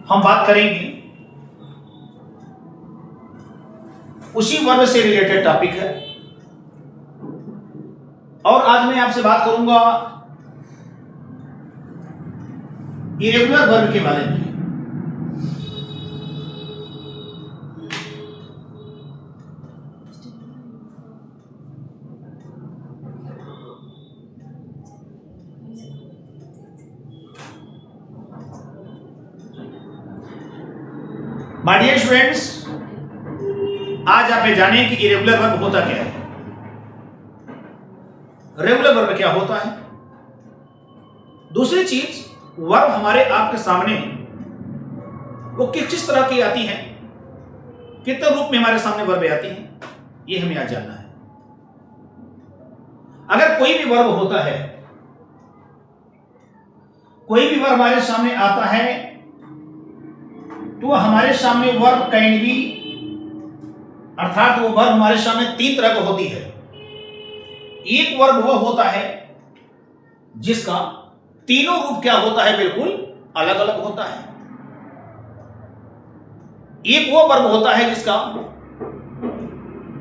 हम बात करेंगे उसी वर्ब से रिलेटेड टॉपिक है। और आज मैं आपसे बात करूंगा इरेगुलर वर्ब के बारे में। माय डियर स्टूडेंट्स, आज आप जाने कि इरेगुलर वर्ब होता क्या है, रेगुलर वर्ब क्या होता है। दूसरी चीज, वर्ब हमारे आपके सामने वो किस तरह की आती है, कितने रूप में हमारे सामने वर्ब आती है, ये हमें आज जानना है। अगर कोई भी वर्ब होता है, कोई भी वर्ब हमारे सामने आता है, तो हमारे सामने वर्ब कैन बी, अर्थात वो वर्ब हमारे सामने तीन तरह की होती है। एक वर्ब वो होता है जिसका तीनों रूप क्या होता है, बिल्कुल अलग अलग होता है। एक वो वर्ब होता है जिसका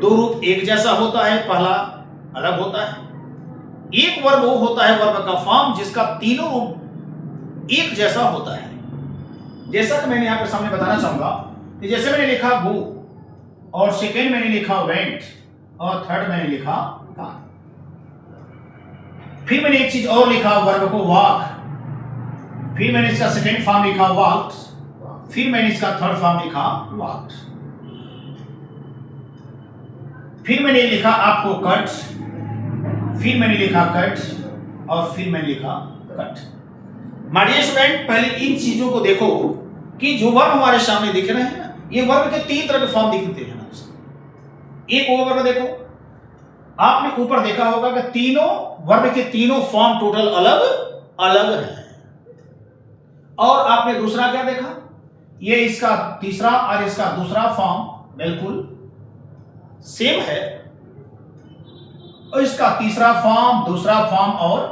दो रूप एक जैसा होता है, पहला अलग होता है। एक वर्ब वो होता है वर्ब का फॉर्म जिसका तीनों रूप एक जैसा होता है। जैसा कि मैंने आपके सामने बताना चाहूंगा कि जैसे मैंने लिखा गो, और सेकेंड मैंने लिखा वेंट, और थर्ड मैंने लिखा गॉन। फिर मैंने एक चीज और लिखा वर्ब को वॉक, फिर मैंने इसका सेकेंड फॉर्म लिखा वॉक्ड, फिर मैंने इसका थर्ड फॉर्म लिखा वॉक्ड। फिर मैंने लिखा आपको कट, फिर मैंने लिखा कट, और फिर मैंने लिखा कट। माय डियर स्टूडेंट, पहले इन चीजों को देखो कि जो वर्ब हमारे सामने दिख रहे हैं ना, ये वर्ब के तीन तरह के फॉर्म दिखते हैं हमारे सामने। एक वो वर्ब देखो, आपने ऊपर देखा होगा कि तीनों वर्ब के तीनों फॉर्म टोटल अलग अलग हैं। और आपने दूसरा क्या देखा, ये इसका तीसरा और इसका दूसरा फॉर्म बिल्कुल सेम है, और इसका तीसरा फॉर्म, दूसरा फॉर्म और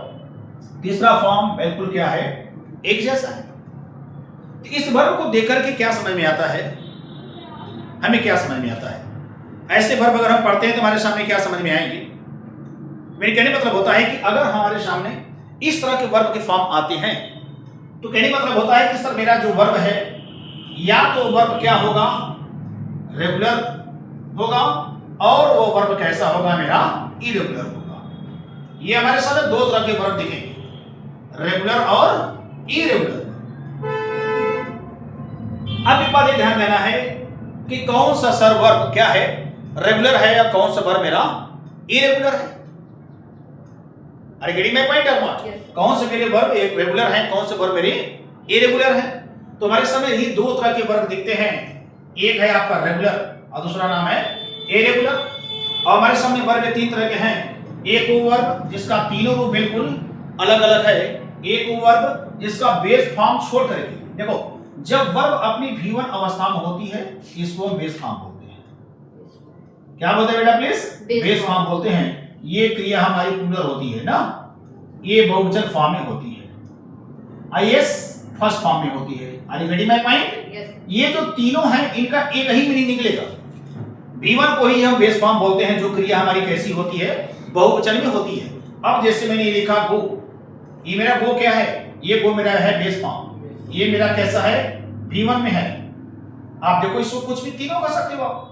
तीसरा फॉर्म बिल्कुल क्या है, एक जैसा है। तो इस वर्ब को देखकर के क्या समझ में आता है, हमें क्या समझ में आता है, ऐसे वर्ब अगर हम पढ़ते हैं तो हमारे सामने क्या समझ में आएंगे। मेरे कहने मतलब होता है कि अगर हमारे सामने इस तरह के वर्ब के फॉर्म आते हैं, तो कहने मतलब होता है कि सर मेरा जो वर्ब है, या तो वर्ब क्या होगा, रेगुलर होगा, और वो वर्ब कैसा होगा, मेरा इरेगुलर होगा। ये हमारे सामने दो तरह के वर्ब दिखेंगे, रेगुलर और इरेगुलर। अब एक बात ये ध्यान देना है कि कौन सा सर वर्ब क्या है, रेगुलर है, या कौन सा वर्ब मेरा इरेगुलर है। अरे getting my point or not? कौन से मेरे वर्ब रेगुलर हैं, कौन से वर्ब मेरे इरेगुलर हैं। तो हमारे सामने ये दो तरह के वर्ब दिखते हैं, एक है आपका रेगुलर और दूसरा नाम है इरेगुलर। और हमारे सामने वर्ब तीन तरह के हैं, एक वो वर्ब जिसका तीनों रूप बिल्कुल अलग अलग है, एक वो वर्ब जिसका बेस फॉर्म छोड़ करके, देखो जब वर्ब अपनी V1 अवस्था में होती है, इसको हम बेस फॉर्म बोलते हैं। क्या बोलते हैं बेटा, प्लीज? बेस फॉर्म बोलते हैं। ये क्रिया हमारी प्लूरल होती है ना, ये बहुवचन फॉर्म में होती है, आईएस फर्स्ट फॉर्म में होती है। Are you getting my point? ये जो तीनों हैं इनका एक ही मीनिंग निकलेगा। V1 को ही हम बेस फॉर्म बोलते हैं, जो क्रिया हमारी कैसी होती है, बहुवचन में होती है। अब जैसे मैंने ये लिखा गो, ये मेरा गो क्या है, ये गो मेरा है बेस फॉर्म, ये मेरा कैसा है, V1 में है। आप देखो इसको कुछ भी तीनों कर सकते हो आप।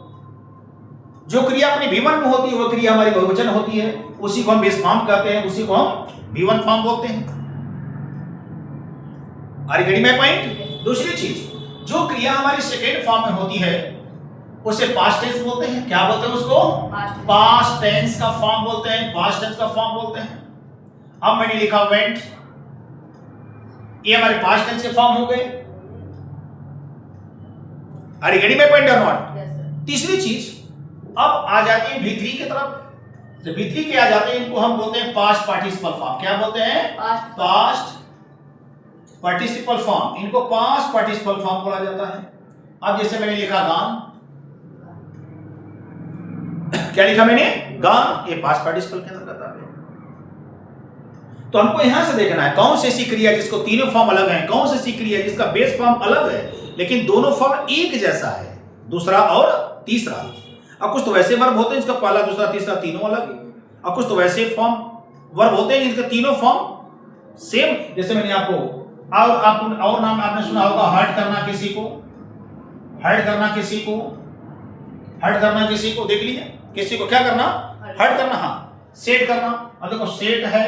जो क्रिया अपनी V1 में होती है वो क्रिया हमारी बहुवचन होती है, उसी को हम बेस फॉर्म कहते हैं, उसी को हम V1 फॉर्म बोलते हैं। Are you getting my point? दूसरी चीज, जो क्रिया हमारी सेकेंड फॉर्म में होती है उसे पास्ट टेंस बोलते हैं। क्या बोलते हैं उसको? पास्ट टेंस का फॉर्म बोलते हैं, पास्ट टेंस का फॉर्म बोलते हैं। अब मैंने लिखा वेंट, ये हमारे पास्ट टेंस के फॉर्म हो गए। Are you getting my point or not? तीसरी चीज, अब आ जाती है V3 की तरफ। जब V3 के आ जाते हैं इनको हम बोलते हैं पास्ट पार्टिसिपल फॉर्म। क्या बोलते हैं? Past participle form. इनको पास्ट पार्टिसिपल फॉर्म बोला जाता है। अब जैसे मैंने लिखा गान, क्या लिखा मैंने? गान, ये पास्ट पार्टिसिपल के अंदर आता है। तो हमको यहां से देखना है कौन सी ऐसी क्रिया जिसको तीनों फॉर्म अलग हैं, कौन सी ऐसी क्रिया जिसका बेस फॉर्म अलग है, लेकिन दोनों फॉर्म एक जैसा है, दूसरा और तीसरा। अब कुछ तो वैसे वर्ब होते हैं जिसका पहला दूसरा तीसरा तीनों अलग, और कुछ तो वैसे फॉर्म वर्ब होते हैं जिनके तीनों फॉर्म सेम। जैसे मैंने आपको और नाम आपने सुना होगा, हर्ट करना किसी को, हर्ट करना किसी को, हर्ट करना किसी को, देख लिया, किसी को क्या करना, हर्ट करना। हाँ, सेट करना। अब देखो सेट है,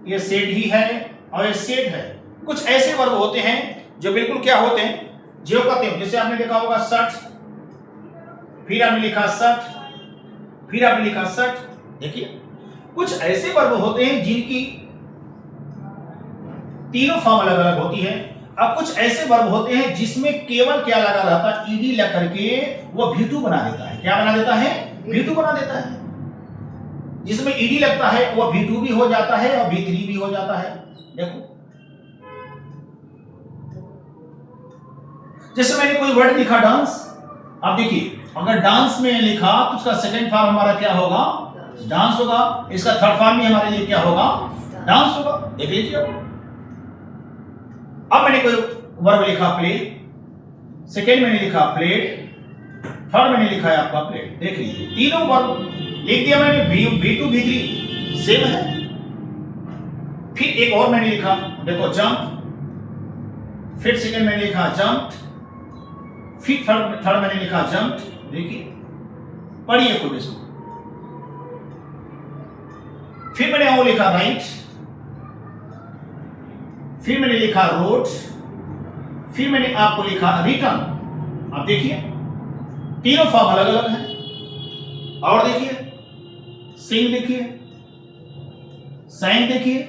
ये सेट ही है और ये सेट है। कुछ ऐसे वर्ब होते हैं जो बिल्कुल क्या होते हैं, जो कहते हैं, जैसे आपने देखा होगा शर्ट, फिर आपने लिखा शर्ट, फिर आपने लिखा शर्ट। देखिए कुछ ऐसे वर्ब होते हैं जिनकी तीनों फॉर्म अलग अलग होती है। अब कुछ ऐसे वर्ब होते हैं जिसमें केवल क्या लगा रहता है, ईडी लग करके वो V2 बना देता है। क्या बना देता है, V2 बना देता है। जिसमें ईडी लगता है वो V2 भी हो जाता है और V3 भी हो जाता है। देखो जैसे मैंने कोई वर्ड लिखा डांस, अब देखिए अगर डांस में लिखा तो उसका सेकंड फॉर्म हमारा क्या होगा, डांस होगा। इसका थर्ड फॉर्म भी हमारे लिए क्या होगा, डांस होगा। देख लीजिए, अब मैंने कोई वर्ब लिखा प्ले, सेकेंड मैंने लिखा प्लेट, थर्ड मैंने लिखा है आपका प्लेट। देख लीजिए तीनों वर्ब लिख दिया मैंने, V2 V3 सेम है। फिर एक और मैंने लिखा, देखो जंप, फिर सेकेंड मैंने लिखा जंप, फिर थर्ड मैंने लिखा जंप। देखिए पढ़िए खुद इसको। फिर मैंने वो लिखा राइट, फिर मैंने लिखा रोड, फिर मैंने आपको लिखा रिटर्न। अब देखिए तीनों फॉर्म अलग अलग हैं। और देखिए सिंग, देखिए सैंग, देखिए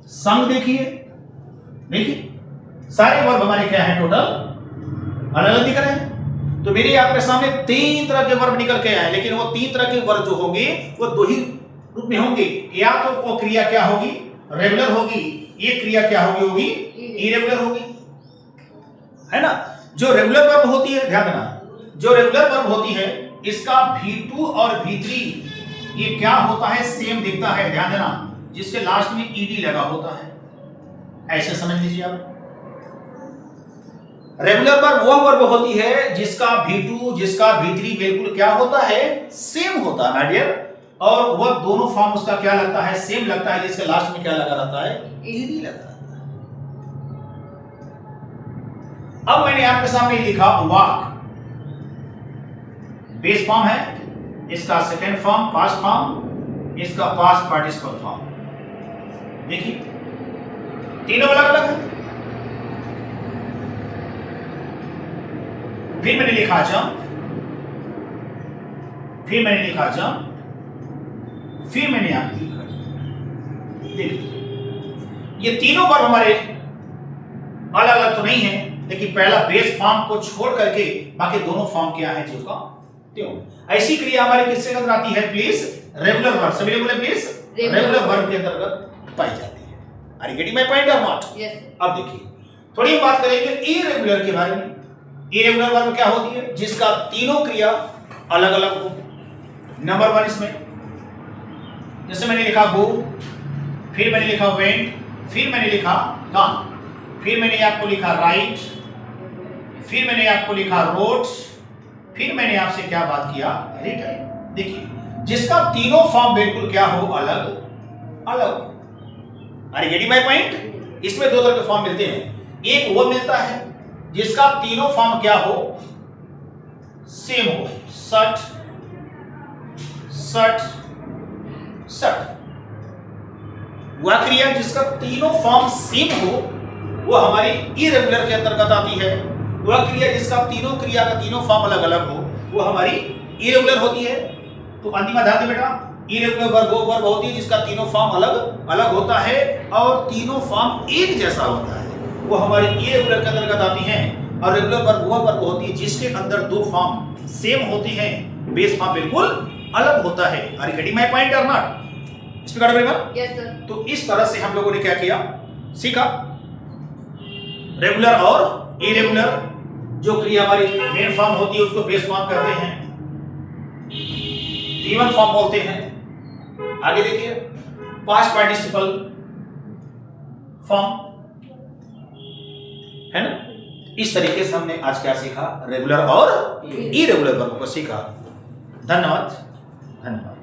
संग, देखिए, देखिए सारे वर्ब हमारे क्या हैं, टोटल अलग अलग दिख रहे हैं। तो मेरे आपके सामने 3 तरह के वर्ब निकल के आए, लेकिन वो 3 तरह के वर्ब जो होंगे वो 2 ही रूप में होंगे। या तो वो क्रिया क्या होगी, रेगुलर होगी, ये क्रिया क्या होगी, इरेगुलर होगी, है ना। जो रेगुलर वर्ब होती है, ध्यान देना, जो रेगुलर वर्ब होती है इसका V2 और V3 ये क्या होता है, सेम दिखता है। ध्यान देना, जिसके लास्ट में ईडी लगा होता है, ऐसे समझ लीजिए आप। रेगुलर वर्ब वो वर्ब होती है जिसका V2 जिसका V3 बिल्कुल क्या होता है, सेम होता है माय डियर, और वह दोनों फॉर्म उसका क्या लगता है, सेम लगता है। जिसके लास्ट में क्या लगा रहता है, ईडी लगा रहता है। अब मैंने आपके सामने लिखा वॉक, बेस फॉर्म है, इसका सेकेंड फॉर्म पास्ट फॉर्म, इसका पास्ट पार्टिसिपल फॉर्म। देखिए तीनों अलग अलग है। फिर मैंने लिखा जंप, फिर मैंने लिखा जंप, फिर मैंने यहां लिखा। देखिए ये तीनों वर्ब हमारे अलग अलग तो नहीं है, लेकिन पहला बेस फॉर्म को छोड़ करके बाकी दोनों फॉर्म क्या है, जो का त्यों। ऐसी क्रिया हमारी किसके अंदर आती है, प्लीज, रेगुलर वर्ब। सभी लोग प्लीज रेगुलर वर्ब के अंतर्गत पाई जाती है। Are you getting my point or not? Yes. अब देखिए थोड़ी बात करेंगे इरेगुलर के बारे में। इरेगुलर वर्ब क्या होती है, जिसका तीनों क्रिया अलग अलग हो। नंबर 1 इसमें जैसे मैंने लिखा गो, फिर मैंने लिखा वेंट, फिर मैंने लिखा गॉन, फिर मैंने आपको लिखा राइट, फिर मैंने आपको लिखा रोड, फिर मैंने आपसे क्या बात किया, रिटर्न। देखिए जिसका तीनों फॉर्म बिल्कुल क्या हो, अलग अलग। Are you getting my point? इसमें 2 तरह के फॉर्म मिलते हैं। एक वो मिलता है जिसका तीनों फॉर्म क्या हो, सेम हो, सट सट सट। वह क्रिया जिसका तीनों फॉर्म सेम हो वो हमारी इरेगुलर के अंतर्गत आती है। वह क्रिया जिसका तीनों क्रिया का तीनों फॉर्म अलग अलग हो वो हमारी इरेगुलर होती है। तो अंतिम ध्यान दे बेटा, इरेगुलर वर्ब वो वर्ब होती है जिसका तीनों फॉर्म अलग अलग होता है और तीनों फॉर्म एक जैसा होता है, वो हमारी इरेगुलर के अंतर्गत आती हैं। और रेगुलर वर्ब वो वर्ब होती है जिसके अंदर 2 फॉर्म सेम होती हैं, बेस फॉर्म बिल्कुल अलग होता है। Are you getting my point or not? इसमें गड़बड़ है? Yes sir. तो इस तरह से हम लोगों ने क्या किया, सीखा रेगुलर और इरेगुलर। जो क्रिया हमारी मेन फॉर्म होती है उसको बेस फॉर्म कहते हैं, इवन फॉर्म बोलते हैं। आगे देखिए पास्ट पार्टिसिपल फॉर्म, है ना, इस तरीके से हमने आज क्या सीखा, रेगुलर और इरेगुलर वर्ब को सीखा। धन्यवाद।